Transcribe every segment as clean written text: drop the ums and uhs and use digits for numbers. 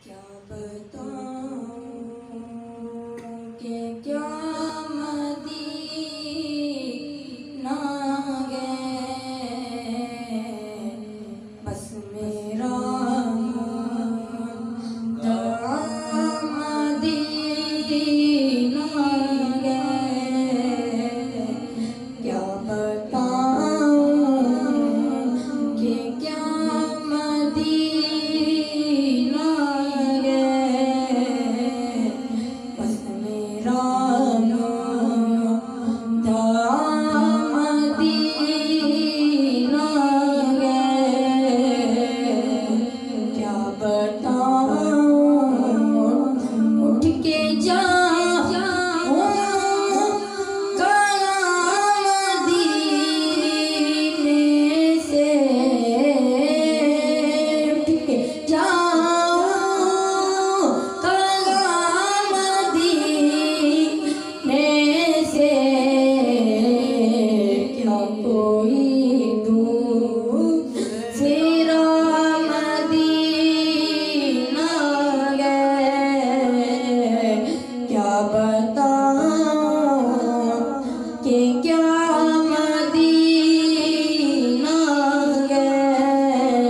क्या बताऊं कि क्या मदीना गए, बस मेरा मुद्दा मदीना गए। क्या बताऊं कि क्या मदीना गए, बस मेरा मुद्दा मदीना गए। क्या बताऊं उठ के जाऊं गया मदीने से, उठ के जाऊं गया मदीने से। क्या कोई दूसरा मदीना गए। क्या बताऊं कि क्या मदीना गए,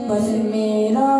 बस मेरा